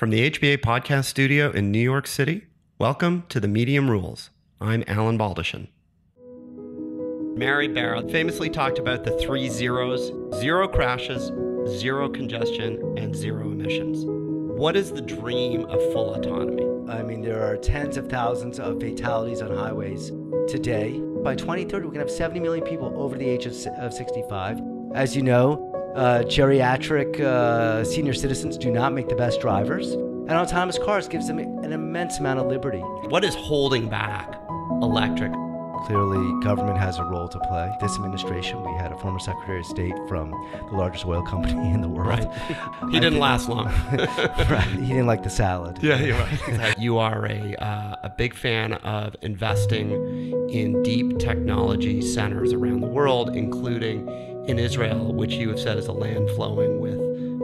From the HBA Podcast Studio in New York City, welcome to The Medium Rules. I'm Alan Baldachin. Mary Barra famously talked about the 3 zeros: zero crashes, zero congestion, and zero emissions. What is the dream of full autonomy? I mean, there are tens of thousands of fatalities on highways today. By 2030, we're going to have 70 million people over the age of 65. As you know, geriatric senior citizens do not make the best drivers, and autonomous cars gives them an immense amount of liberty. What is holding back electric? Clearly, government has a role to play. This administration, we had a former Secretary of State from the largest oil company in the world. Right. He didn't last long. Right. He didn't like the salad. Yeah, you're right. You are a big fan of investing in deep technology centers around the world, including in Israel, which you have said is a land flowing with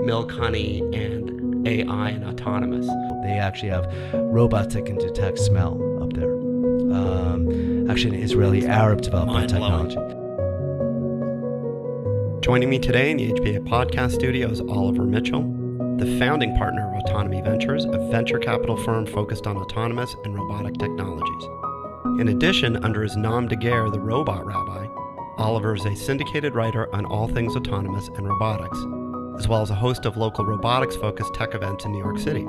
milk, honey, and AI and autonomous. They actually have robots that can detect smell up there. Actually, an Israeli-Arab development technology. Joining me today in the HBA Podcast Studio is Oliver Mitchell, the founding partner of Autonomy Ventures, a venture capital firm focused on autonomous and robotic technologies. In addition, under his nom de guerre, the Robot Rabbi, Oliver is a syndicated writer on all things autonomous and robotics, as well as a host of local robotics-focused tech events in New York City.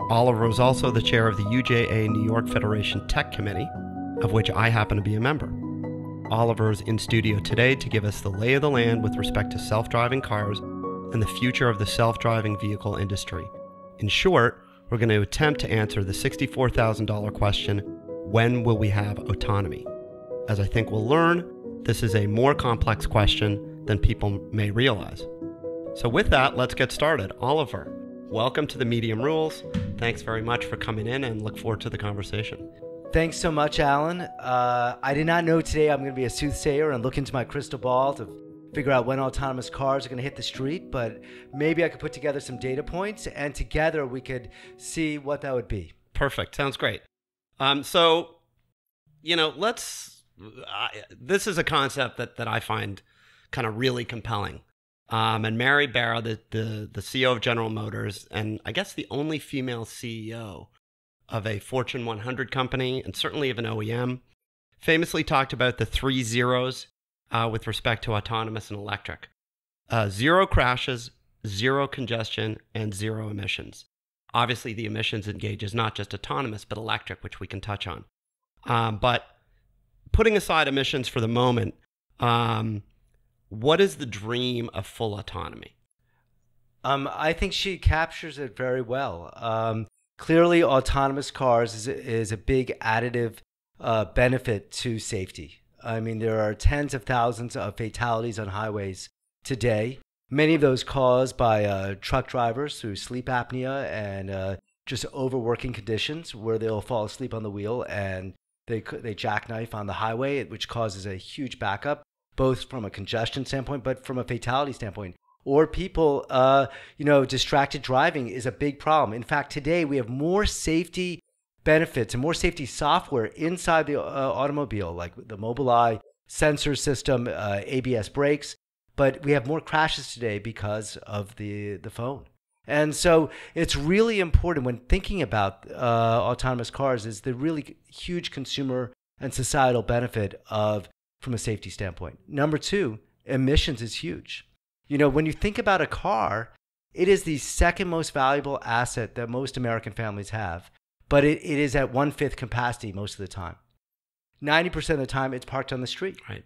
Oliver is also the chair of the UJA New York Federation Tech Committee, of which I happen to be a member. Oliver is in studio today to give us the lay of the land with respect to self-driving cars and the future of the self-driving vehicle industry. In short, we're going to attempt to answer the $64,000 question, when will we have autonomy? As I think we'll learn, this is a more complex question than people may realize. So with that, let's get started. Oliver, welcome to The Medium Rules. Thanks very much for coming in and look forward to the conversation. Thanks so much, Alan. I did not know today I'm going to be a soothsayer and look into my crystal ball to figure out when autonomous cars are going to hit the street, but maybe I could put together some data points and together we could see what that would be. Perfect. Sounds great. This is a concept that I find kind of really compelling. And Mary Barra, the CEO of General Motors, and I guess the only female CEO of a Fortune 100 company, and certainly of an OEM, famously talked about the 3 zeros with respect to autonomous and electric. Zero crashes, zero congestion, and zero emissions. Obviously, the emissions engages not just autonomous, but electric, which we can touch on. But putting aside emissions for the moment, what is the dream of full autonomy? I think she captures it very well. Clearly, autonomous cars is a big additive benefit to safety. I mean, there are tens of thousands of fatalities on highways today, many of those caused by truck drivers through sleep apnea and just overworking conditions where they'll fall asleep on the wheel and they jackknife on the highway, which causes a huge backup, both from a congestion standpoint, but from a fatality standpoint. Or people, distracted driving is a big problem. In fact, today we have more safety benefits and more safety software inside the automobile, like the Mobileye sensor system, ABS brakes, but we have more crashes today because of the phone. And so it's really important when thinking about autonomous cars is the really huge consumer and societal benefit from a safety standpoint. Number two, emissions is huge. You know, when you think about a car, it is the second most valuable asset that most American families have, but it is at 1/5 capacity most of the time. 90% of the time, it's parked on the street. Right.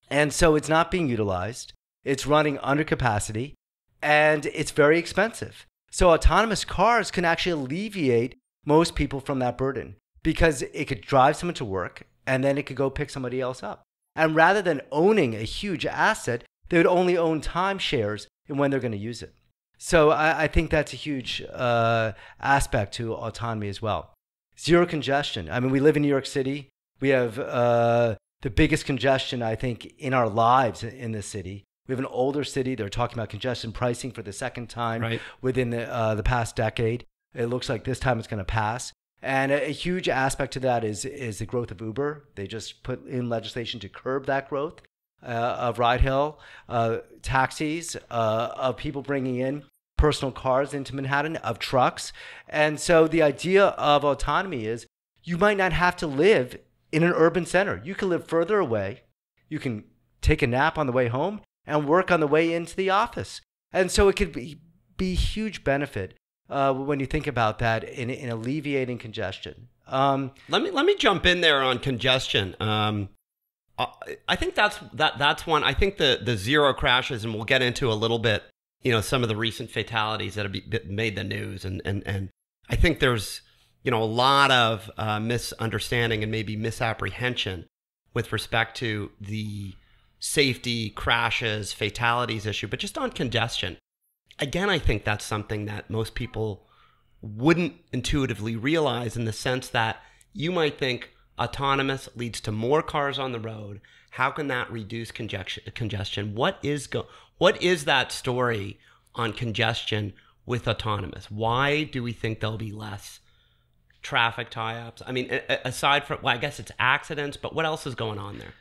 And so it's not being utilized. It's running under capacity, and it's very expensive. So autonomous cars can actually alleviate most people from that burden because it could drive someone to work, and then it could go pick somebody else up. And rather than owning a huge asset, they would only own timeshares in when they're going to use it. So I think that's a huge aspect to autonomy as well. Zero congestion. I mean, we live in New York City. We have the biggest congestion, I think, in our lives in this city. We have an older city. They're talking about congestion pricing for the second time within the past decade. It looks like this time it's going to pass. And a huge aspect to that is the growth of Uber. They just put in legislation to curb that growth of ride-hail taxis, of people bringing in personal cars into Manhattan, of trucks. And so the idea of autonomy is you might not have to live in an urban center. You can live further away. You can take a nap on the way home and work on the way into the office. And so it could be huge benefit when you think about that in alleviating congestion. Let me jump in there on congestion. I think that's one. I think the zero crashes, and we'll get into a little bit, some of the recent fatalities that have made the news, and I think there's a lot of misunderstanding and maybe misapprehension with respect to the safety, crashes, fatalities issue, but just on congestion. Again, I think that's something that most people wouldn't intuitively realize, in the sense that you might think autonomous leads to more cars on the road. How can that reduce congestion? What is that story on congestion with autonomous? Why do we think there'll be less traffic tie-ups? I mean, aside from, I guess it's accidents, but what else is going on there?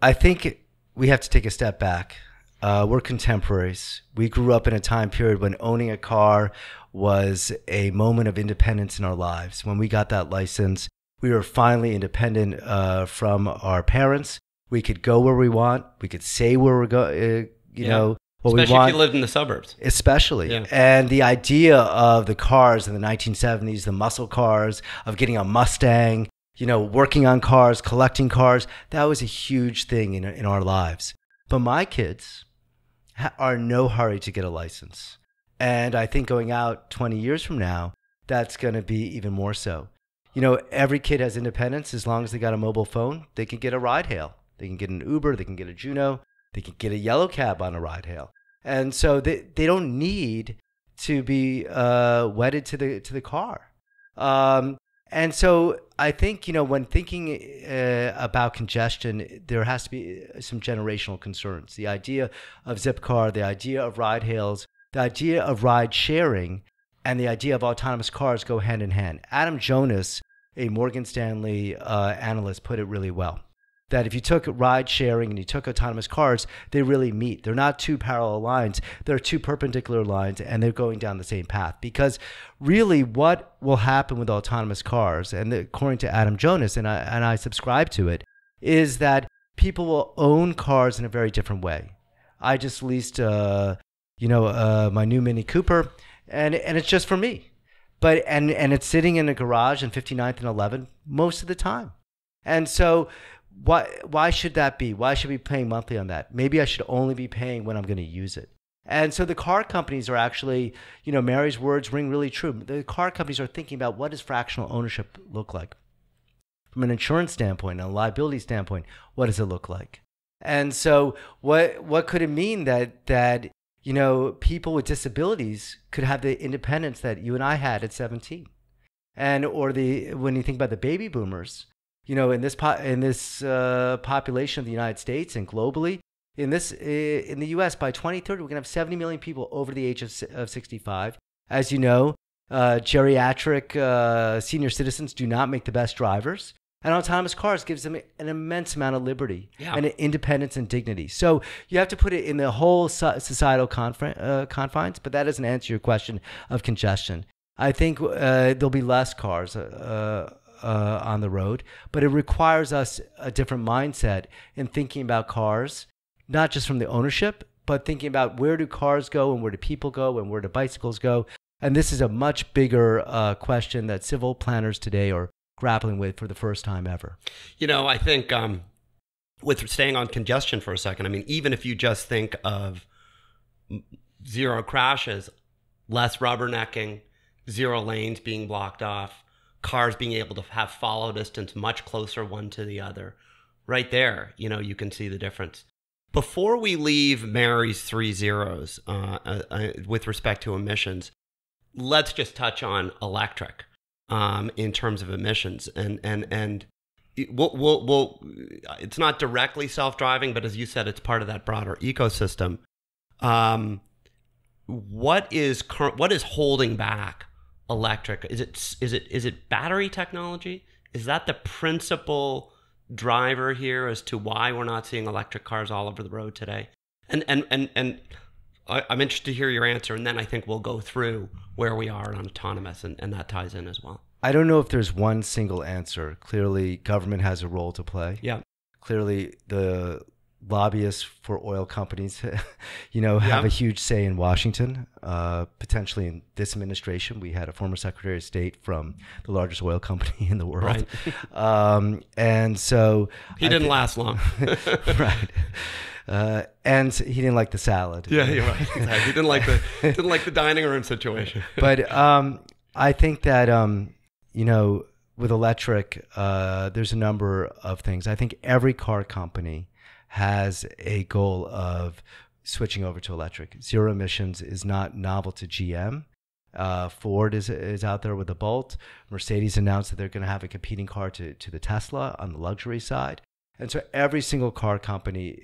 I think we have to take a step back. We're contemporaries. We grew up in a time period when owning a car was a moment of independence in our lives. When we got that license, we were finally independent from our parents. We could go where we want. We could say where we're going, what we want. Especially if you lived in the suburbs. Especially. Yeah. And the idea of the cars in the 1970s, the muscle cars, of getting a Mustang, working on cars, collecting cars, that was a huge thing in our lives. But my kids are in no hurry to get a license. And I think going out 20 years from now, that's going to be even more so. Every kid has independence. As long as they got a mobile phone, they can get a ride hail. They can get an Uber, they can get a Juno, they can get a yellow cab on a ride hail. And so they don't need to be wedded to the car. And so I think, when thinking about congestion, there has to be some generational concerns. The idea of Zipcar, the idea of ride hails, the idea of ride sharing, and the idea of autonomous cars go hand in hand. Adam Jonas, a Morgan Stanley analyst, put it really well. That if you took ride sharing and you took autonomous cars, they really meet. They're not two parallel lines. They're two perpendicular lines, and they're going down the same path. Because really what will happen with autonomous cars, and according to Adam Jonas, and I subscribe to it, is that people will own cars in a very different way. I just leased my new Mini Cooper, and it's just for me. But and it's sitting in a garage in 59th and 11 most of the time. And so why should that be? Why should we be paying monthly on that? Maybe I should only be paying when I'm going to use it. And so the car companies are actually, Mary's words ring really true. The car companies are thinking about, what does fractional ownership look like? From an insurance standpoint, a liability standpoint, what does it look like? And so what could it mean that people with disabilities could have the independence that you and I had at 17? When you think about the baby boomers, in this population of the United States and globally, in the U.S. by 2030, we're going to have 70 million people over the age of 65. As you know, geriatric senior citizens do not make the best drivers, and autonomous cars gives them an immense amount of liberty and independence and dignity. So you have to put it in the whole societal confines, but that doesn't answer your question of congestion. I think there'll be less cars on the road, but it requires us a different mindset in thinking about cars, not just from the ownership, but thinking about where do cars go and where do people go and where do bicycles go. And this is a much bigger question that civil planners today are grappling with for the first time ever. I think with staying on congestion for a second, I mean, even if you just think of zero crashes, less rubbernecking, zero lanes being blocked off, cars being able to have follow distance much closer one to the other. Right there, you can see the difference. Before we leave Mary's 3 zeros with respect to emissions, let's just touch on electric in terms of emissions. And it's not directly self-driving, but as you said, it's part of that broader ecosystem. What is holding back electric? Is it battery technology? Is that the principal driver here as to why we're not seeing electric cars all over the road today? And I'm interested to hear your answer, and then I think we'll go through where we are on autonomous, and that ties in as well. I don't know if there's one single answer. Clearly, government has a role to play. Yeah. Clearly, the lobbyists for oil companies, have a huge say in Washington. Potentially in this administration, we had a former Secretary of State from the largest oil company in the world, right. And so he didn't last long, right? And he didn't like the salad. Yeah, you're right. Exactly. He didn't like the dining room situation. But I think that with electric, there's a number of things. I think every car company has a goal of switching over to electric. Zero emissions is not novel to GM. Ford is out there with the Bolt. Mercedes announced that they're going to have a competing car to the Tesla on the luxury side. And so every single car company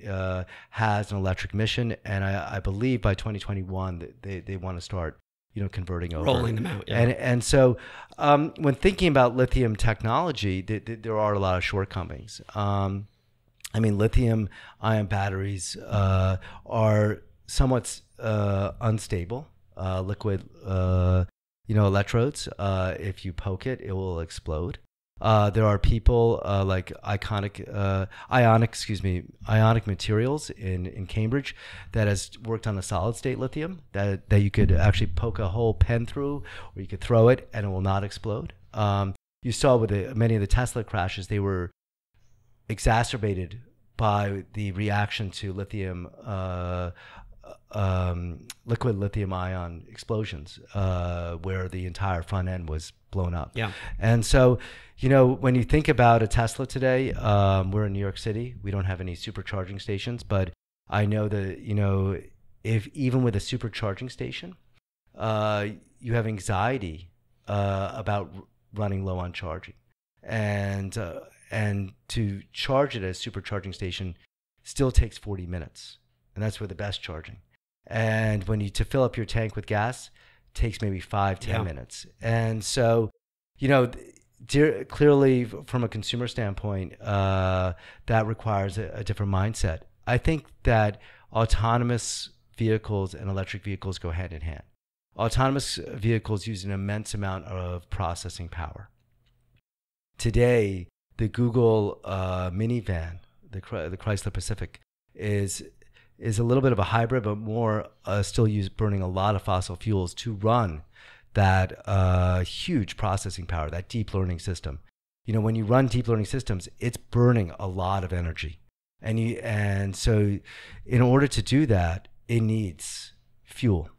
has an electric mission. And I believe by 2021 that they want to start converting over. Rolling them out, yeah. And so when thinking about lithium technology, there are a lot of shortcomings. Lithium-ion batteries are somewhat unstable. Liquid, electrodes. If you poke it, it will explode. There are people like Ionic Materials in Cambridge that has worked on a solid state lithium that you could actually poke a whole pen through, or you could throw it and it will not explode. You saw with many of the Tesla crashes, they were exacerbated by the reaction to liquid lithium ion explosions, where the entire front end was blown up. Yeah. And so, when you think about a Tesla today, we're in New York City. We don't have any supercharging stations, but I know that, if even with a supercharging station, you have anxiety about running low on charging. And to charge it at a supercharging station still takes 40 minutes. And that's where the best charging. And to fill up your tank with gas takes maybe 5-10 minutes. And so, clearly from a consumer standpoint, that requires a different mindset. I think that autonomous vehicles and electric vehicles go hand in hand. Autonomous vehicles use an immense amount of processing power. Today, the Google minivan, the Chrysler Pacific, is a little bit of a hybrid, but more still burning a lot of fossil fuels to run that huge processing power, that deep learning system. When you run deep learning systems, it's burning a lot of energy, and so in order to do that, it needs fuel,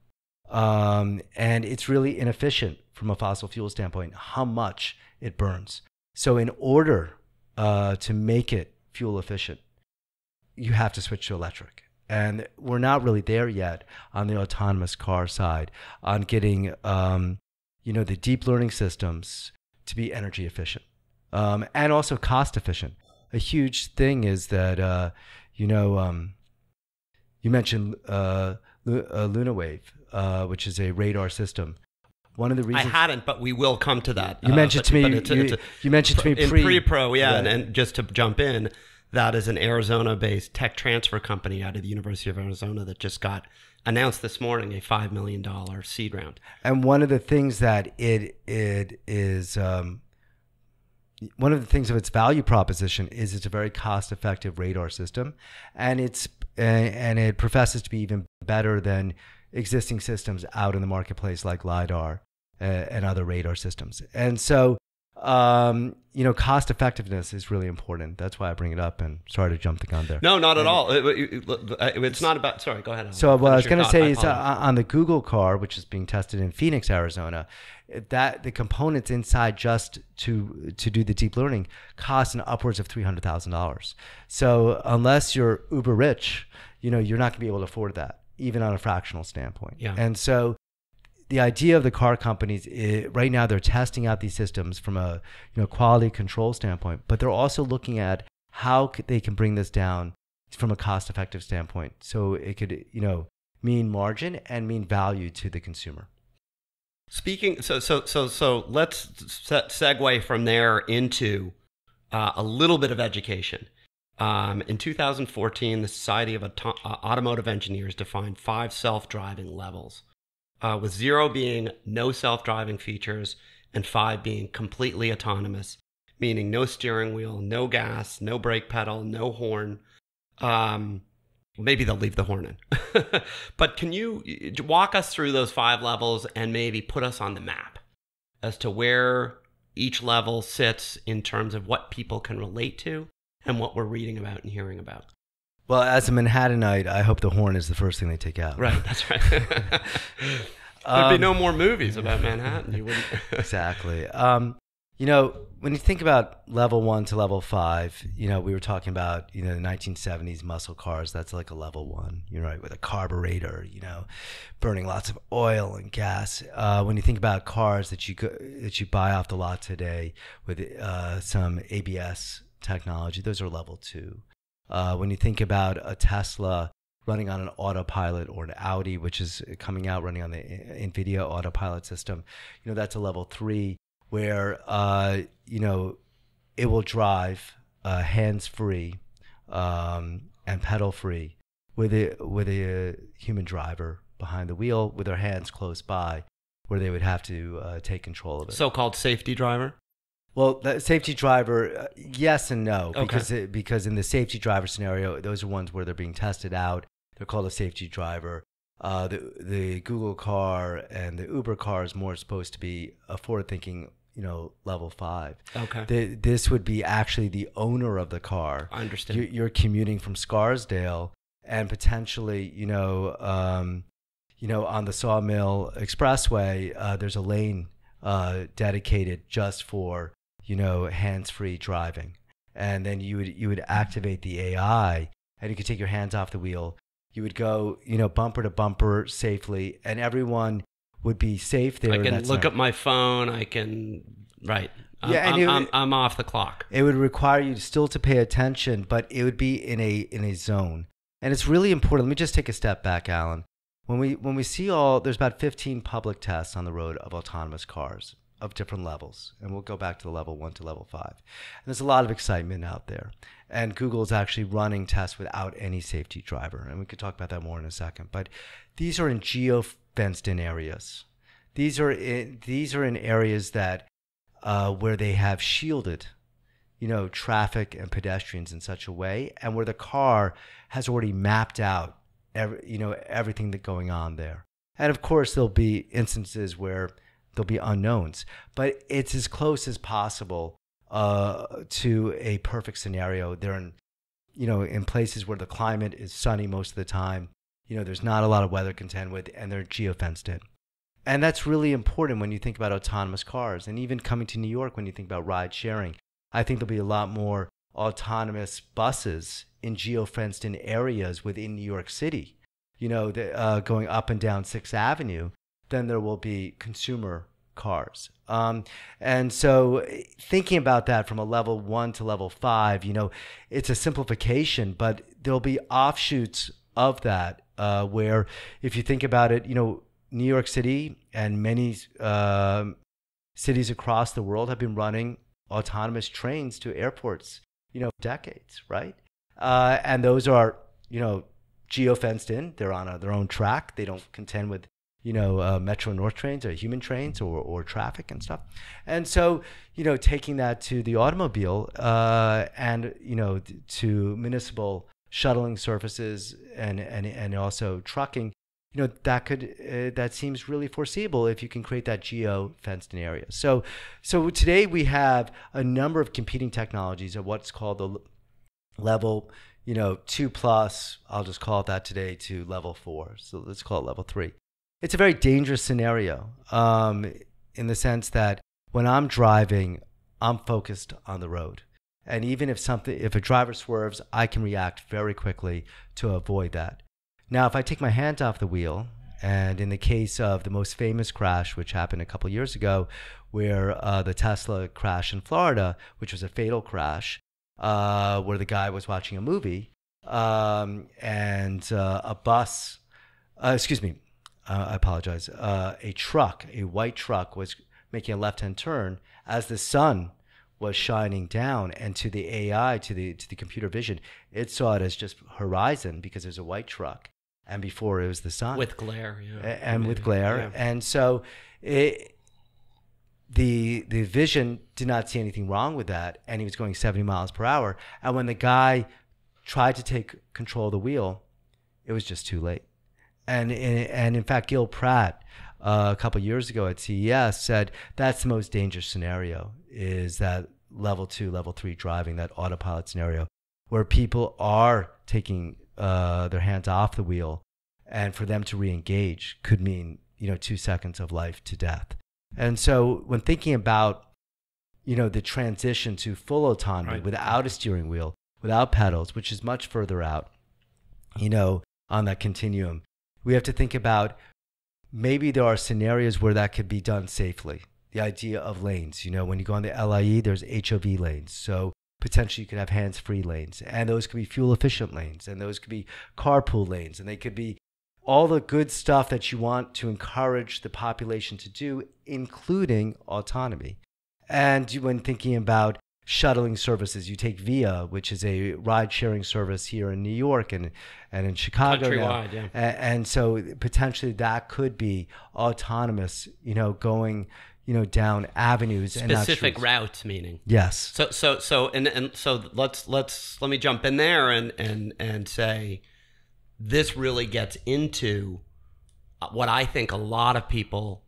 and it's really inefficient from a fossil fuel standpoint how much it burns. So in order to make it fuel efficient, you have to switch to electric. And we're not really there yet on the autonomous car side on getting, the deep learning systems to be energy efficient, and also cost efficient. A huge thing is that, you mentioned LunaWave, which is a radar system. One of the reasons I hadn't, but we will come to that. You mentioned to me. You mentioned to me pre-pro, yeah, right. And just to jump in, that is an Arizona-based tech transfer company out of the University of Arizona that just got announced this morning a $5 million seed round. And one of the things that it is, one of the things of its value proposition is it's a very cost-effective radar system, and it professes to be even better than existing systems out in the marketplace like LiDAR and other radar systems. And so, cost effectiveness is really important. That's why I bring it up, and sorry to jump the gun there. No, not at all. It's not about, sorry, go ahead. So what I was going to say is on the Google car, which is being tested in Phoenix, Arizona, that the components inside just to do the deep learning cost upwards of $300,000. So unless you're uber rich, you're not going to be able to afford that, even on a fractional standpoint. Yeah. And so the idea of the car companies right now, they're testing out these systems from a quality control standpoint, but they're also looking at how they can bring this down from a cost-effective standpoint, so it could mean margin and mean value to the consumer. Speaking, so let's segue from there into a little bit of education. In 2014, the Society of Automotive Engineers defined 5 self-driving levels, with 0 being no self-driving features and 5 being completely autonomous, meaning no steering wheel, no gas, no brake pedal, no horn. Maybe they'll leave the horn in. But can you walk us through those 5 levels and maybe put us on the map as to where each level sits in terms of what people can relate to and what we're reading about and hearing about? Well, as a Manhattanite, I hope the horn is the first thing they take out. Right, that's right. There'd be no more movies about Manhattan. You wouldn't. Exactly. When you think about level 1 to level 5, we were talking about, the 1970s muscle cars. That's like a level 1, right, with a carburetor, burning lots of oil and gas. When you think about cars that you buy off the lot today with some ABS technology, those are level 2. When you think about a Tesla running on an autopilot, or an Audi, which is coming out running on the NVIDIA autopilot system, that's a level 3, where it will drive hands-free and pedal-free with a human driver behind the wheel with their hands close by, where they would have to take control of it. So-called safety driver? Well, the safety driver, yes and no, Okay. because in the safety driver scenario, those are ones where they're being tested out. They're called a safety driver. The Google car and the Uber car is more supposed to be a forward-thinking, level 5. Okay. This would be actually the owner of the car. I understand. You're commuting from Scarsdale, and potentially, on the Sawmill Expressway, there's a lane dedicated just for, hands-free driving. And then you would activate the AI, and you could take your hands off the wheel. You would go, bumper to bumper safely, and everyone would be safe there. I can look at my phone. I can, right. Yeah, I'm off the clock. It would require you still to pay attention, but it would be in a zone. And it's really important. Let me just take a step back, Alan. When we see there's about 15 public tests on the road of autonomous cars of different levels. And we'll go back to the level 1 to level 5. And there's a lot of excitement out there. And Google is actually running tests without any safety driver. And we could talk about that more in a second. But these are in geo-fenced in areas. These are in areas that where they have shielded, traffic and pedestrians in such a way, and where the car has already mapped out everything that's going on there. And of course, there'll be instances where there'll be unknowns, but it's as close as possible to a perfect scenario. They're in places where the climate is sunny most of the time. There's not a lot of weather to contend with, and they're geofenced in. And that's really important when you think about autonomous cars. And even coming to New York, when you think about ride sharing, I think there'll be a lot more autonomous buses in geofenced in areas within New York City, going up and down 6th Avenue, than there will be consumer cars. And so thinking about that from a level 1 to level 5, it's a simplification, but there'll be offshoots of that where if you think about it, New York City and many cities across the world have been running autonomous trains to airports, decades, right? And those are, geo-fenced in. They're on their own track. They don't contend with, Metro North trains or human trains or traffic and stuff. And so, taking that to the automobile and, to municipal shuttling services and also trucking, that seems really foreseeable if you can create that geo-fenced in area. So today we have a number of competing technologies of what's called the level, 2 plus, I'll just call it that today, to level 4. So let's call it level 3. It's a very dangerous scenario in the sense that when I'm driving, I'm focused on the road. And even if a driver swerves, I can react very quickly to avoid that. Now, if I take my hand off the wheel, and in the case of the most famous crash, which happened a couple years ago, where the Tesla crash in Florida, which was a fatal crash, where the guy was watching a movie, and a bus, I apologize, a white truck was making a left-hand turn as the sun was shining down, and to the AI, to the computer vision, it saw it as just horizon because there's a white truck, and before it was the sun with glare, and with glare, yeah. and so the vision did not see anything wrong with that, and he was going 70 miles per hour. And when the guy tried to take control of the wheel, it was just too late. And in fact, Gil Pratt, a couple of years ago at CES, said that's the most dangerous scenario, is that level 2, level 3 driving, that autopilot scenario, where people are taking their hands off the wheel, and for them to re-engage could mean 2 seconds of life to death. And so when thinking about the transition to full autonomy, right, without a steering wheel, without pedals, which is much further out, on that continuum, we have to think about maybe there are scenarios where that could be done safely. The idea of lanes, when you go on the LIE, there's HOV lanes. So potentially you could have hands-free lanes, and those could be fuel-efficient lanes, and those could be carpool lanes, and they could be all the good stuff that you want to encourage the population to do, including autonomy. And when thinking about shuttling services, you take Via, which is a ride-sharing service here in New York and in Chicago countrywide, now. Yeah. And so potentially that could be autonomous, going down avenues, specific routes, meaning. Yes. So let me jump in there and say, this really gets into what I think a lot of people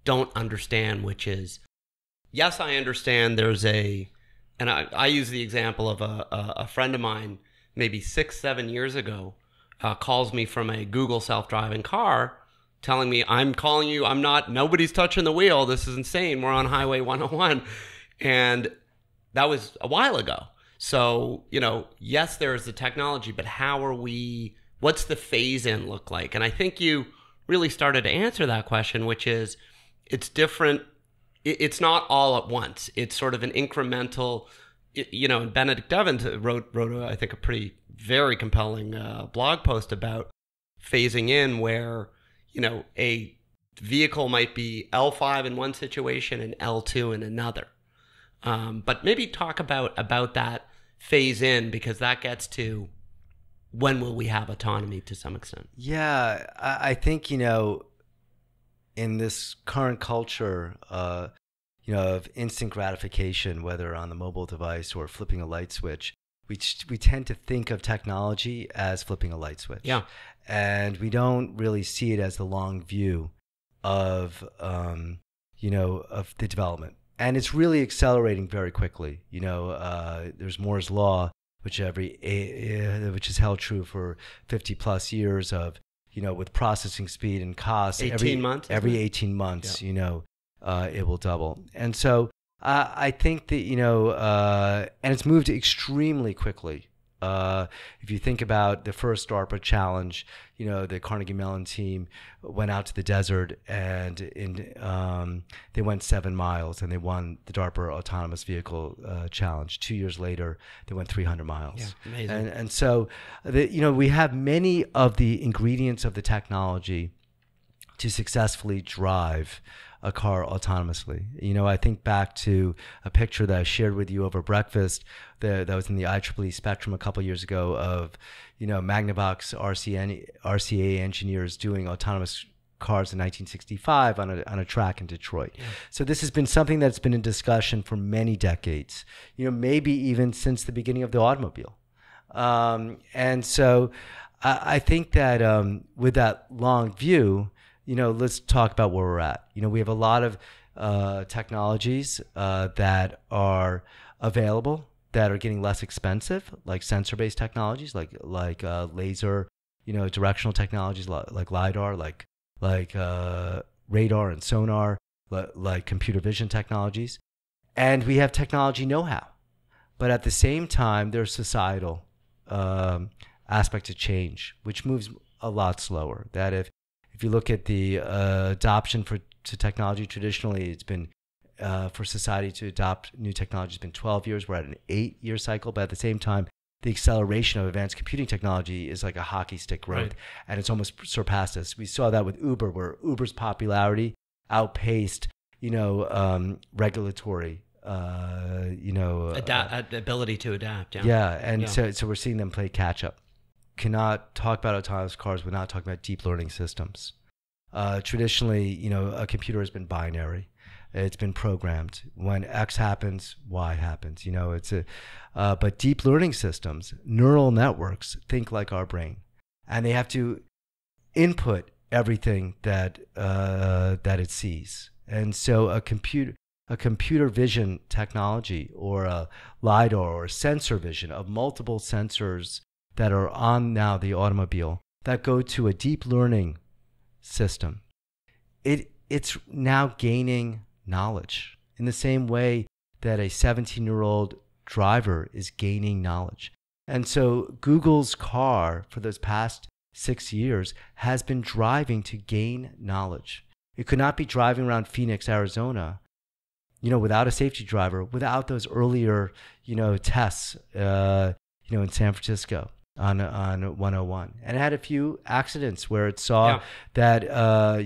don't understand, which is, yes, I understand there's and I use the example of a friend of mine, maybe 6-7 years ago, calls me from a Google self-driving car, telling me, I'm calling you, nobody's touching the wheel, this is insane, we're on Highway 101. And that was a while ago. So, yes, there's the technology, but what's the phase-in look like? And I think you really started to answer that question, which is, it's different. It's not all at once. It's sort of an incremental, and Benedict Evans wrote I think, a very compelling blog post about phasing in, where, a vehicle might be L5 in one situation and L2 in another. But maybe talk about that phase in, because that gets to, when will we have autonomy to some extent? Yeah, I think, in this current culture, of instant gratification, whether on the mobile device or flipping a light switch, we tend to think of technology as flipping a light switch. Yeah. And we don't really see it as the long view of, of the development. And it's really accelerating very quickly. There's Moore's Law, which is held true for 50 plus years of, with processing speed and cost. 18 months? Every 18 months, yeah. It will double. And so I think that, and it's moved extremely quickly. If you think about the first DARPA challenge, the Carnegie Mellon team went out to the desert, and they went 7 miles, and they won the DARPA autonomous vehicle challenge. 2 years later, they went 300 miles. Yeah, amazing. And so, we have many of the ingredients of the technology to successfully drive a car autonomously. I think back to a picture that I shared with you over breakfast that was in the IEEE Spectrum a couple of years ago of, Magnavox RCA engineers doing autonomous cars in 1965 on a track in Detroit. Yeah. So this has been something that's been in discussion for many decades, maybe even since the beginning of the automobile. And so I think that with that long view, let's talk about where we're at. We have a lot of technologies that are available that are getting less expensive, like sensor-based technologies, like laser, directional technologies like LiDAR, like radar and sonar, like computer vision technologies. And we have technology know-how. But at the same time, there's societal aspect of change, which moves a lot slower. That if you look at the adoption to technology, traditionally it's been for society to adopt new technology has been 12 years. We're at an 8-year cycle, but at the same time, the acceleration of advanced computing technology is like a hockey stick growth, right, and it's almost surpassed us. We saw that with Uber, where Uber's popularity outpaced, regulatory ability to adapt. Yeah. Yeah, and so we're seeing them play catch up. Cannot talk about autonomous cars without talking about deep learning systems. Traditionally, a computer has been binary. It's been programmed. When X happens, Y happens. But deep learning systems, neural networks, think like our brain, and they have to input everything that it sees. And so a computer vision technology, or a LiDAR or sensor vision of multiple sensors that are on now the automobile that go to a deep learning system, it's now gaining knowledge in the same way that a 17-year-old driver is gaining knowledge. And so Google's car for those past 6 years has been driving to gain knowledge. It could not be driving around Phoenix, Arizona, without a safety driver, without those earlier, tests, in San Francisco on 101. And it had a few accidents where it saw that,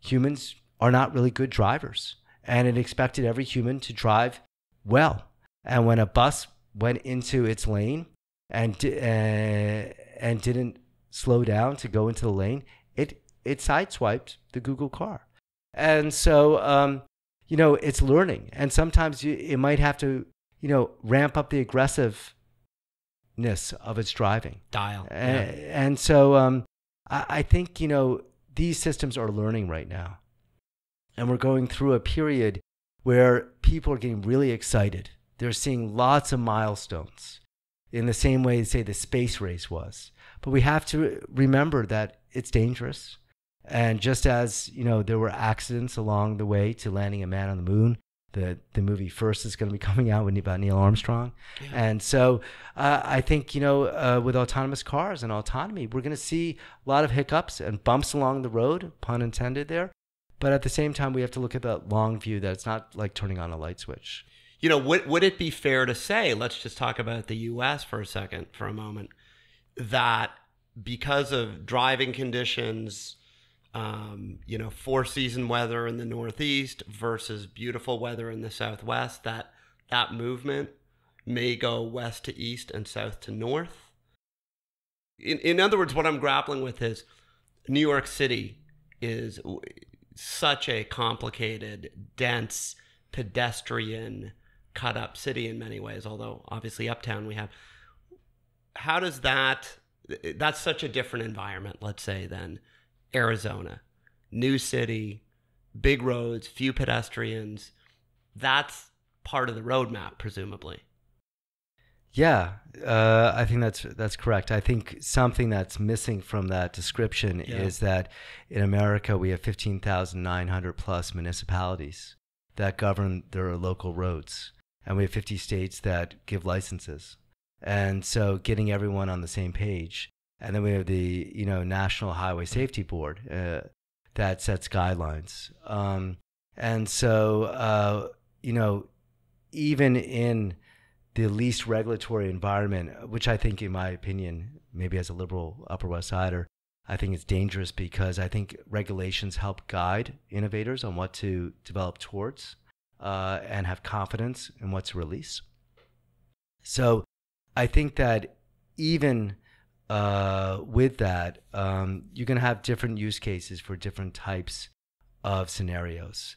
humans are not really good drivers. And it expected every human to drive well. And when a bus went into its lane and didn't slow down to go into the lane, it sideswiped the Google car. And so, it's learning. And sometimes it might have to, ramp up the aggressiveness of its driving. Dial. And so I think, these systems are learning right now. And we're going through a period where people are getting really excited. They're seeing lots of milestones in the same way, say, the space race was. But we have to remember that it's dangerous. And just as, there were accidents along the way to landing a man on the moon, the movie First is going to be coming out about Neil Armstrong. Yeah. And so I think, with autonomous cars and autonomy, we're going to see a lot of hiccups and bumps along the road, pun intended there. But at the same time, we have to look at the long view, that it's not like turning on a light switch. Would it be fair to say, let's just talk about the U.S. for a moment, that because of driving conditions, four-season weather in the Northeast versus beautiful weather in the Southwest, that movement may go west to east and south to north? In other words, what I'm grappling with is New York City is such a complicated, dense, pedestrian, cut-up city in many ways, although obviously uptown we have. How does that's such a different environment, let's say, than Arizona. New city, big roads, few pedestrians. That's part of the roadmap, presumably. Yeah, I think that's correct. I think something that's missing from that description is that in America we have 15,900 plus municipalities that govern their local roads, and we have 50 states that give licenses. And so getting everyone on the same page, and then we have the National Highway Safety Board that sets guidelines. And so even in the least regulatory environment, which I think, in my opinion, maybe as a liberal Upper West Sider, I think it's dangerous, because I think regulations help guide innovators on what to develop towards and have confidence in what to release. So I think that even with that, you're going to have different use cases for different types of scenarios.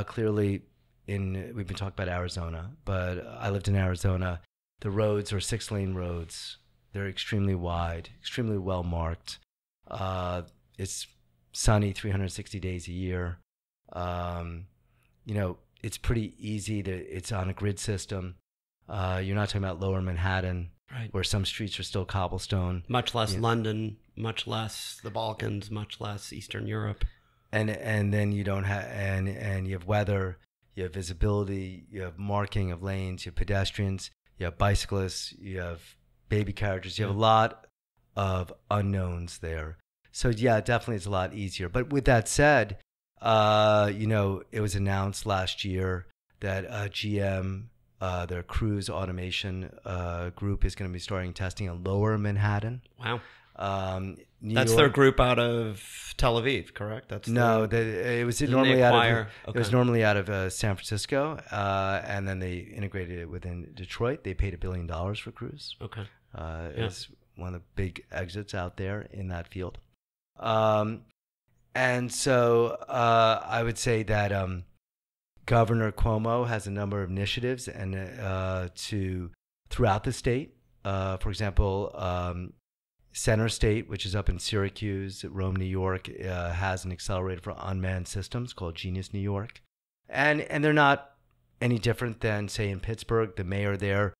Clearly, we've been talking about Arizona, but I lived in Arizona. The roads are 6-lane roads. They're extremely wide, extremely well marked. It's sunny 360 days a year. It's pretty easy. It's on a grid system. You're not talking about Lower Manhattan, right, where some streets are still cobblestone. Much less London, much less the Balkans, much less Eastern Europe. And then you don't have and you have weather. You have visibility, you have marking of lanes, you have pedestrians, you have bicyclists, you have baby carriages, you have a lot of unknowns there. So yeah, definitely it's a lot easier. But with that said, it was announced last year that GM, their Cruise Automation group, is going to be starting testing in Lower Manhattan. Wow. That's York. their group out of Tel Aviv, correct? It was normally out of San Francisco, and then they integrated it within Detroit. They paid $1 billion for Cruise. Okay. It's one of the big exits out there in that field. And so I would say that Governor Cuomo has a number of initiatives and throughout the state. For example, Center State, which is up in Syracuse, Rome, New York, has an accelerator for unmanned systems called Genius New York. And they're not any different than, say, in Pittsburgh. The mayor there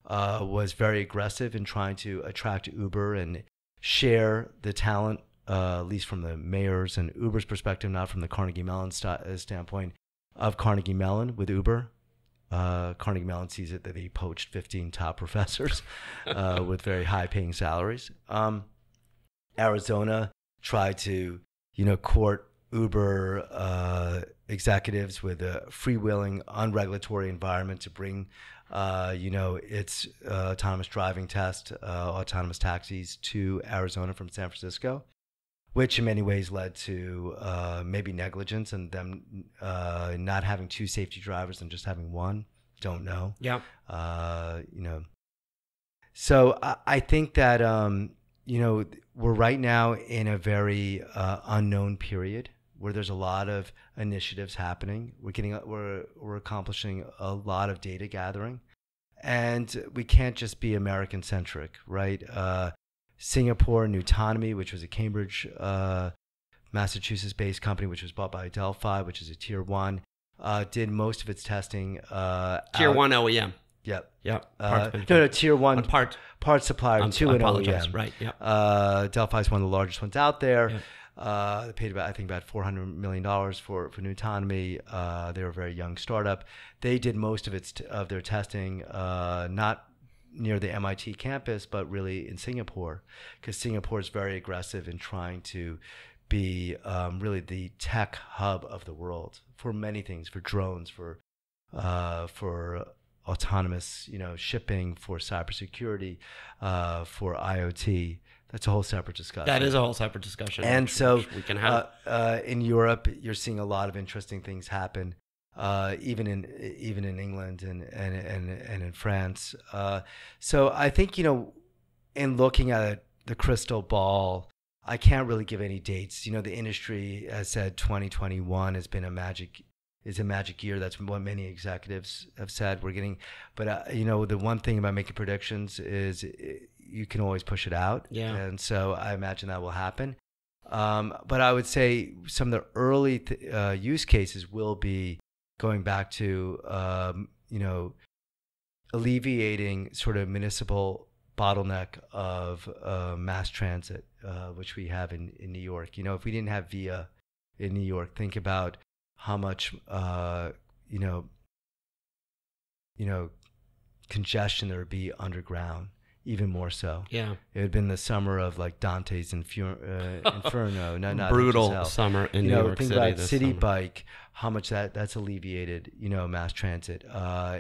was very aggressive in trying to attract Uber and share the talent, at least from the mayor's and Uber's perspective, not from the Carnegie Mellon standpoint of Carnegie Mellon with Uber. Carnegie Mellon sees it that they poached 15 top professors with very high-paying salaries. Arizona tried to, court Uber executives with a freewheeling, unregulatory environment to bring, its autonomous driving test, autonomous taxis to Arizona from San Francisco, which in many ways led to maybe negligence and them not having 2 safety drivers and just having 1. Don't know. Yeah. So I think that, we're right now in a very unknown period where there's a lot of initiatives happening. We're accomplishing a lot of data gathering, and we can't just be American centric, right? Singapore, Autonomy, which was a Cambridge, Massachusetts-based company, which was bought by Delphi, which is a tier 1, did most of its testing. Tier 1 OEM. Yep. Yep. Tier 1 part supplier to an OEM. Right. Yep. Delphi is one of the largest ones out there. Yep. They paid about $400 million for Autonomy. They were a very young startup. They did most of their testing not near the MIT campus, but really in Singapore, because Singapore is very aggressive in trying to be really the tech hub of the world for many things, for drones, for autonomous, shipping, for cybersecurity, for IoT. That's a whole separate discussion. That is a whole separate discussion. And which we can have. In Europe, you're seeing a lot of interesting things happen. Even in England and in France. So I think, in looking at the crystal ball, I can't really give any dates. The industry has said 2021 has been a magic year. That's what many executives have said. But the one thing about making predictions is you can always push it out. Yeah. And so I imagine that will happen. But I would say some of the early use cases will be going back to, alleviating sort of municipal bottleneck of mass transit, which we have in New York. If we didn't have VIA in New York, think about how much, congestion there would be underground. Even more so. Yeah. It had been the summer of like Dante's Inferno. not brutal summer in New York City. Think about this City summer. Bike, how much that's alleviated, mass transit.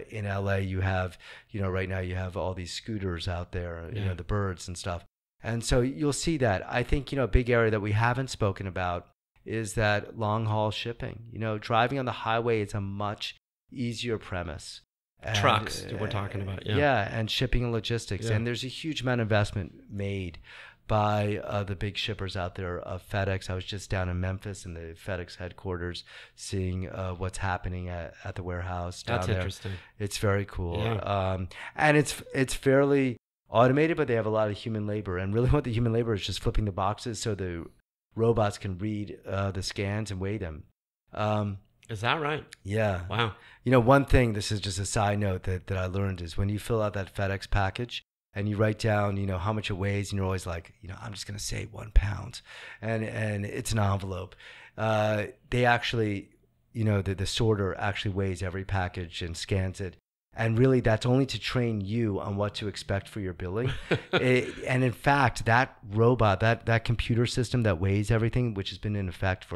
In LA, you have, right now you have all these scooters out there, the birds and stuff. And so you'll see that. I think, a big area that we haven't spoken about is that long haul shipping. Driving on the highway is a much easier premise. Trucks we're talking about. And shipping and logistics. And there's a huge amount of investment made by the big shippers out there. FedEx. I was just down in Memphis in the FedEx headquarters, seeing what's happening at the warehouse down That's there. interesting. It's very cool. Yeah. And it's fairly automated, but they have a lot of human labor. And really what the human labor is just flipping the boxes so the robots can read the scans and weigh them. Is that right? Yeah. Wow. One thing, this is just a side note that I learned, is when you fill out that FedEx package and you write down, how much it weighs, and you're always like, I'm just going to say 1 pound, and it's an envelope. They actually, the sorter actually weighs every package and scans it. And really, that's only to train you on what to expect for your billing. And in fact, that robot, that computer system that weighs everything, which has been in effect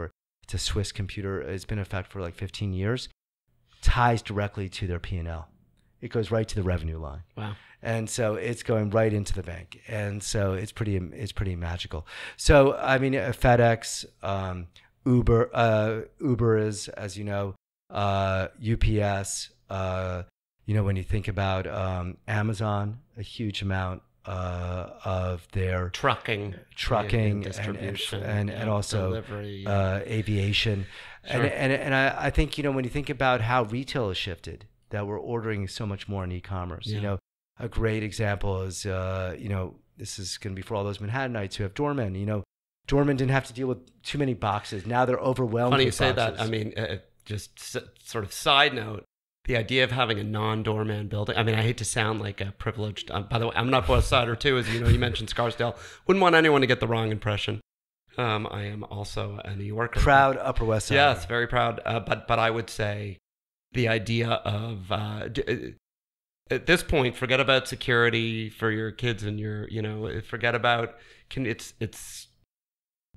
it's a Swiss computer, it's been in effect for like 15 years, ties directly to their P&L. it goes right to the revenue line. Wow. And so it's going right into the bank. And so it's pretty magical. So, I mean, FedEx, Uber is, as you know, UPS, when you think about Amazon, a huge amount of their trucking and distribution and also delivery, aviation. Sure. And I think, when you think about how retail has shifted, that we're ordering so much more in e-commerce. Yeah. A great example is, this is going to be for all those Manhattanites who have doormen. Doormen didn't have to deal with too many boxes. Now they're overwhelmed Funny with you say boxes. that. I mean, just sort of side note, the idea of having a non-doorman building. I mean, I hate to sound like a privileged. By the way, I'm not both sider too, as you know. You mentioned Scarsdale. Wouldn't want anyone to get the wrong impression. I am also a New Yorker. Proud Upper West Side. Yes, very proud. But I would say the idea of at this point, forget about security for your kids and forget about it's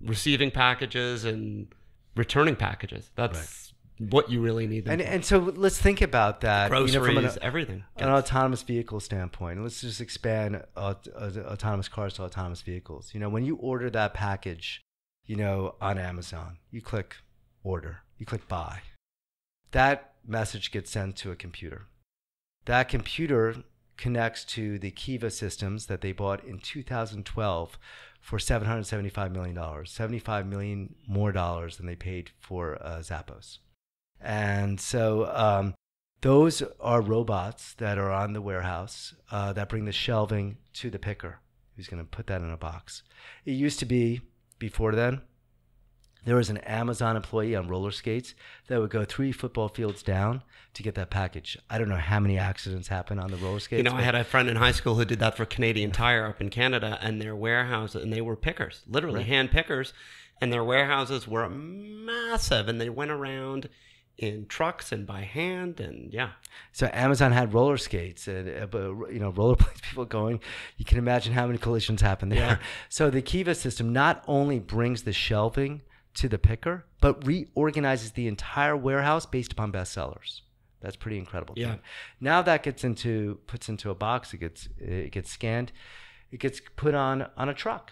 receiving packages and returning packages. That's what you really need them for. And so let's think about that. Groceries, from everything. An autonomous vehicle standpoint. Let's just expand autonomous cars to autonomous vehicles. When you order that package, on Amazon, you click order, you click buy. That message gets sent to a computer. That computer connects to the Kiva systems that they bought in 2012 for $775 million, $75 million more dollars than they paid for Zappos. And so those are robots that are on the warehouse that bring the shelving to the picker, who's going to put that in a box. It used to be, before then, there was an Amazon employee on roller skates that would go 3 football fields down to get that package. I don't know how many accidents happen on the roller skates. I had a friend in high school who did that for Canadian Tire up in Canada, and their warehouses, and they were pickers, literally hand pickers, and their warehouses were massive, and they went around in trucks and by hand, and yeah. So Amazon had roller skates, and rollerblades, people going. You can imagine how many collisions happen there. Yeah. So the Kiva system not only brings the shelving to the picker, but reorganizes the entire warehouse based upon bestsellers. That's pretty incredible. Yeah. Now that puts into a box. It gets scanned. It gets put on a truck.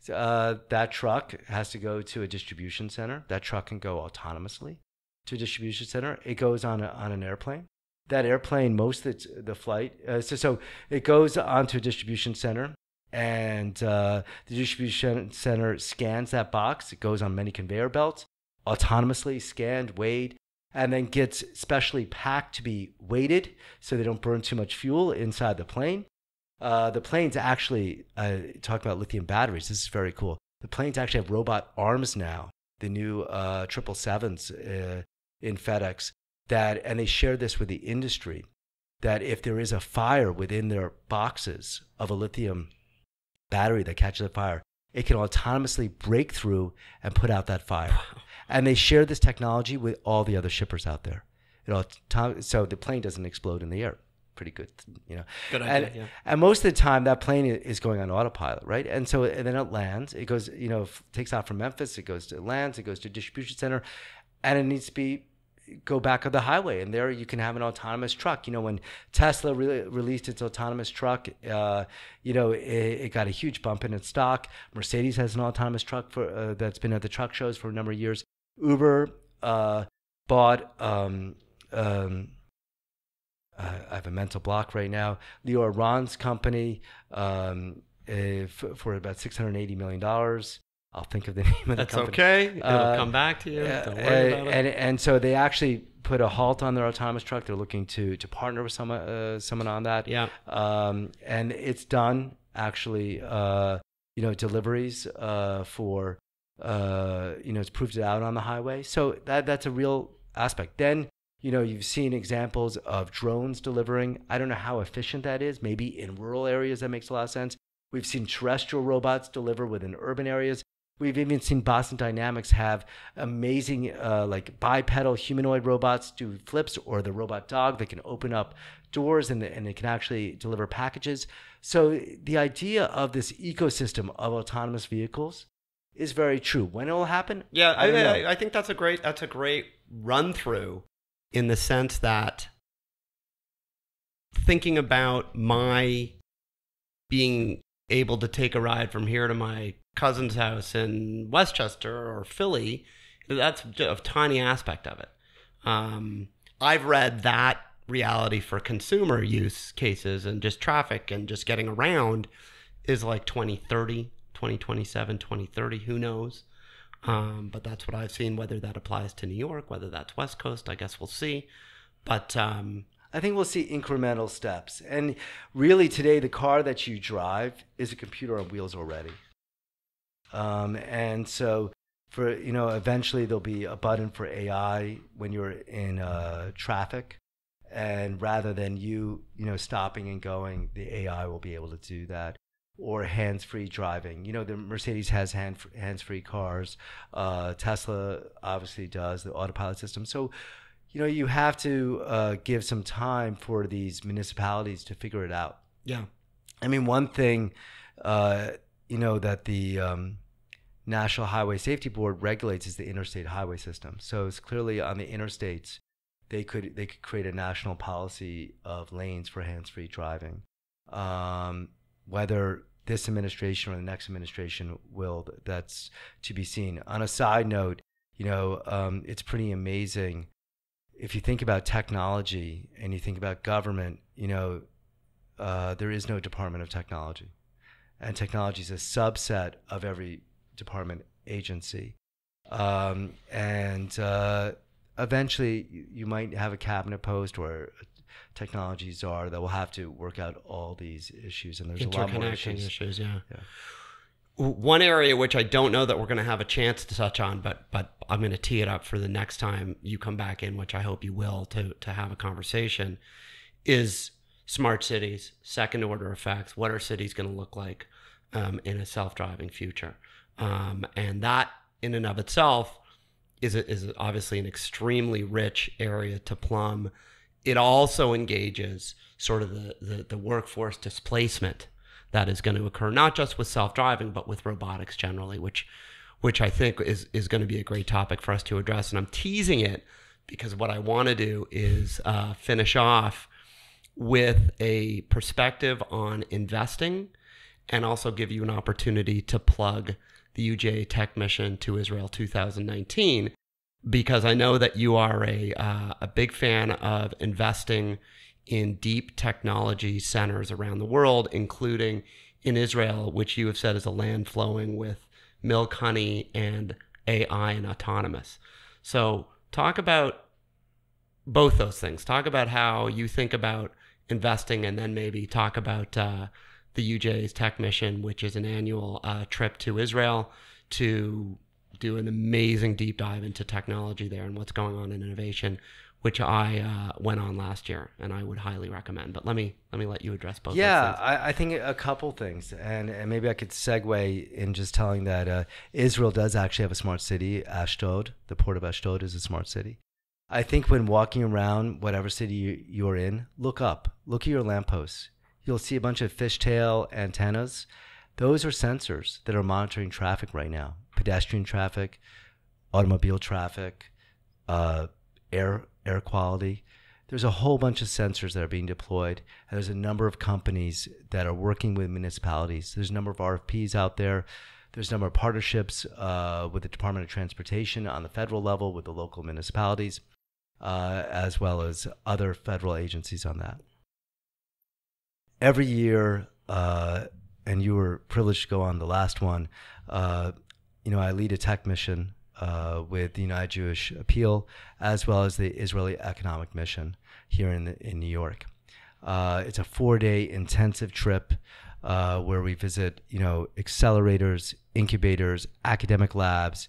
That truck has to go to a distribution center. That truck can go autonomously to a distribution center. It goes on an airplane. That airplane, most of the flight, so it goes onto a distribution center, and the distribution center scans that box. It goes on many conveyor belts, autonomously scanned, weighed, and then gets specially packed to be weighted so they don't burn too much fuel inside the plane. The planes actually, talk about lithium batteries, this is very cool. The planes actually have robot arms now, the new 777s in FedEx, and they share this with the industry, that if there is a fire within their boxes of a lithium battery that catches a fire, it can autonomously break through and put out that fire. And they share this technology with all the other shippers out there. So the plane doesn't explode in the air. Pretty good, Good idea, yeah. And most of the time, that plane is going on autopilot, right? And then it lands. It goes, takes off from Memphis. It goes to lands. It goes to a distribution center, and it needs to go back on the highway. And there you can have an autonomous truck. When Tesla released its autonomous truck, it got a huge bump in its stock. Mercedes has an autonomous truck that's been at the truck shows for a number of years. Uber bought. I have a mental block right now. Leo Ron's company for about $680 million. I'll think of the name of the company. That's okay. It'll come back to you. Don't worry about it. And so they actually put a halt on their autonomous truck. They're looking to partner with someone on that. Yeah. And it's done actually. Deliveries for it's proved it out on the highway. So that's a real aspect. Then you've seen examples of drones delivering. I don't know how efficient that is. Maybe in rural areas that makes a lot of sense. We've seen terrestrial robots deliver within urban areas. We've even seen Boston Dynamics have amazing like bipedal humanoid robots do flips, or the robot dog that can open up doors and it can actually deliver packages. So the idea of this ecosystem of autonomous vehicles is very true. When it will happen? Yeah, I think that's a great run through, in the sense that thinking about my being able to take a ride from here to my cousin's house in Westchester or Philly, that's a tiny aspect of it. I've read that reality for consumer use cases and just traffic and just getting around is like 2030, 2027, 2030, who knows? But that's what I've seen. Whether that applies to New York, whether that's West Coast, I guess we'll see. But I think we'll see incremental steps. And really today, the car that you drive is a computer on wheels already. And so for, eventually there'll be a button for AI when you're in traffic. And rather than you stopping and going, the AI will be able to do that. Or hands-free driving. The Mercedes has hands-free cars. Tesla obviously does, the autopilot system. So, you have to give some time for these municipalities to figure it out. Yeah. I mean, one thing, that the National Highway Safety Board regulates is the interstate highway system. So it's clearly on the interstates, they could create a national policy of lanes for hands-free driving. Whether this administration or the next administration will, that's to be seen. On a side note, it's pretty amazing. If you think about technology and you think about government, there is no Department of Technology. And technology is a subset of every department agency. Eventually, you might have a cabinet post or a technology czar that will have to work out all these issues. And there's a lot more issues. Yeah. One area which I don't know that we're going to have a chance to touch on, but I'm going to tee it up for the next time you come back in, which I hope you will, to have a conversation, is smart cities, second order effects. What are cities going to look like in a self-driving future? And that in and of itself is obviously an extremely rich area to plumb. It also engages sort of the workforce displacement that is going to occur, not just with self-driving, but with robotics generally, which I think is going to be a great topic for us to address. And I'm teasing it because what I want to do is finish off with a perspective on investing and also give you an opportunity to plug the UJA Tech Mission to Israel 2019, because I know that you are a big fan of investing in deep technology centers around the world, including in Israel, which you have said is a land flowing with milk, honey, and AI and autonomous. So talk about both those things. Talk about how you think about investing, and then maybe talk about the UJA's Tech Mission, which is an annual trip to Israel to do an amazing deep dive into technology there and what's going on in innovation, which I went on last year, and I would highly recommend. But let me let you address both. Yeah, I think a couple things, and maybe I could segue in just telling that Israel does actually have a smart city. Ashdod, the port of Ashdod, is a smart city. I think when walking around whatever city you're in, look up, look at your lampposts. You'll see a bunch of fishtail antennas. Those are sensors that are monitoring traffic right now: pedestrian traffic, automobile traffic, air quality. There's a whole bunch of sensors that are being deployed, and there's a number of companies that are working with municipalities. There's a number of RFPs out there. There's a number of partnerships with the Department of Transportation on the federal level with the local municipalities, as well as other federal agencies on that. Every year, and you were privileged to go on the last one, I lead a tech mission with the United Jewish Appeal, as well as the Israeli Economic Mission here in New York. It's a 4-day intensive trip where we visit, accelerators, incubators, academic labs,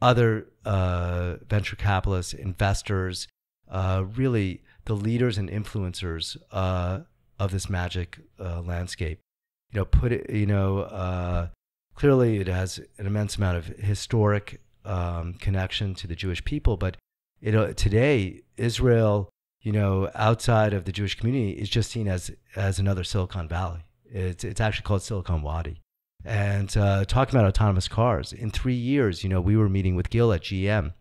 other venture capitalists, investors, really the leaders and influencers of this magic landscape. Clearly it has an immense amount of historic connection to the Jewish people, but today Israel, outside of the Jewish community, is just seen as another Silicon Valley. It's actually called Silicon Wadi. And talking about autonomous cars, in 3 years, we were meeting with Gil at GM.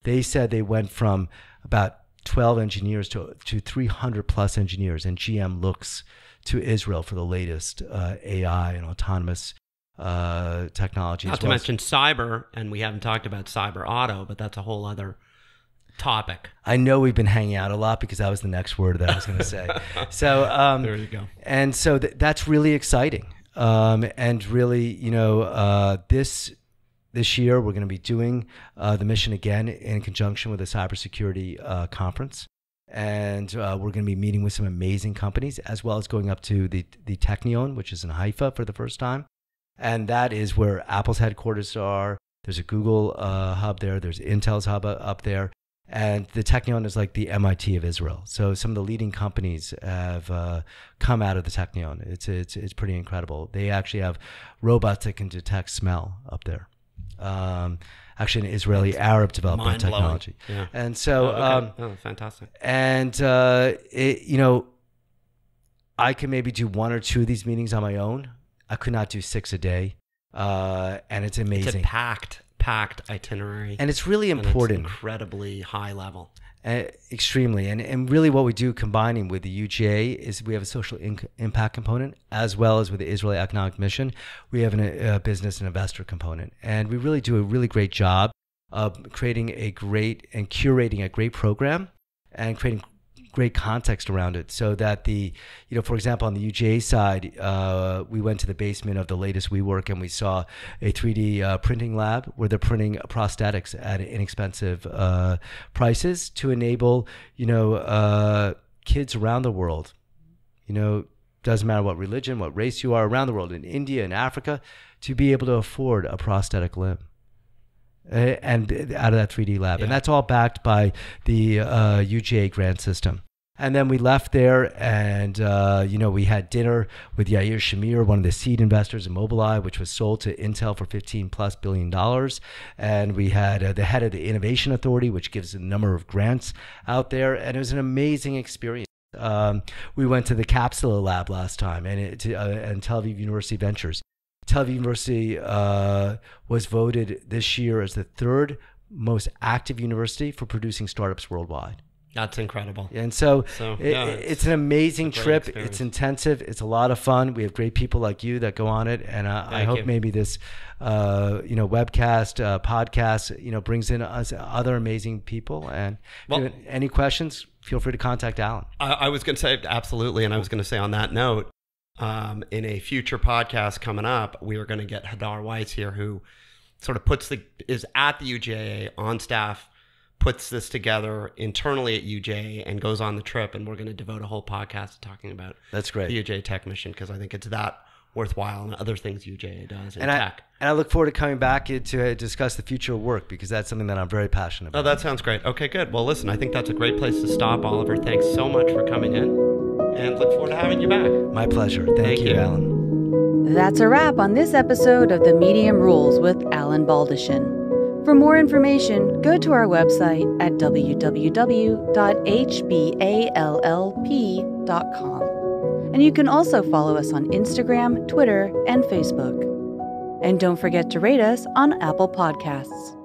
They said they went from about 12 engineers to 300 plus engineers, and GM looks to Israel for the latest AI and autonomous technology. Not to mention cyber, and we haven't talked about cyber auto, but that's a whole other topic. I know we've been hanging out a lot because that was the next word that I was going to say. So there you go. And so that's really exciting. And really, this year we're going to be doing the mission again in conjunction with a cybersecurity conference. And we're going to be meeting with some amazing companies, as well as going up to the Technion, which is in Haifa for the first time. And that is where Apple's headquarters are. There's a Google hub there. There's Intel's hub up there. And the Technion is like the MIT of Israel. So some of the leading companies have come out of the Technion. It's pretty incredible. They actually have robots that can detect smell up there. Actually, an Israeli Arab development technology. Yeah. And so, fantastic. And I can maybe do 1 or 2 of these meetings on my own. I could not do 6 a day, and it's amazing. It's a packed itinerary, and it's really important. It's incredibly high level. Extremely. And really what we do combining with the UGA is we have a social impact component, as well as with the Israeli Economic Mission, we have a business and investor component. And we really do a really great job of creating a great and curating a great program and creating great context around it, so that for example, on the UGA side, we went to the basement of the latest WeWork and we saw a 3D printing lab where they're printing prosthetics at inexpensive prices to enable, kids around the world, doesn't matter what religion, what race you are, around the world, in India and Africa, to be able to afford a prosthetic limb. And out of that 3D lab. Yeah. And that's all backed by the UGA grant system. And then we left there and, we had dinner with Yair Shamir, one of the seed investors in Mobileye, which was sold to Intel for $15+ billion. And we had the head of the Innovation Authority, which gives a number of grants out there. And it was an amazing experience. We went to the Capsula Lab last time and Tel Aviv University Ventures. Tel Aviv University was voted this year as the 3rd most active university for producing startups worldwide. That's incredible. And so it's an amazing trip. Experience. It's intensive. It's a lot of fun. We have great people like you that go on it. And I hope maybe this, webcast, podcast, brings in us other amazing people. And any questions, feel free to contact Alan. I was going to say absolutely. And I was going to say on that note, in a future podcast coming up, we are going to get Hadar Weiss here, who sort of is at the UGA on staff, puts this together internally at UGA and goes on the trip. And we're going to devote a whole podcast to talking about that's great. The UGA Tech Mission, because I think it's that worthwhile and other things UGA does in and tech. I look forward to coming back to discuss the future of work, because that's something that I'm very passionate about. Oh, that sounds great. Okay, good. Well, listen, I think that's a great place to stop, Oliver. Thanks so much for coming in, and look forward to having you back. My pleasure. Thank you, Alan. That's a wrap on this episode of The Medium Rules with Alan Baldachin. For more information, go to our website at www.hballp.com. And you can also follow us on Instagram, Twitter, and Facebook. And don't forget to rate us on Apple Podcasts.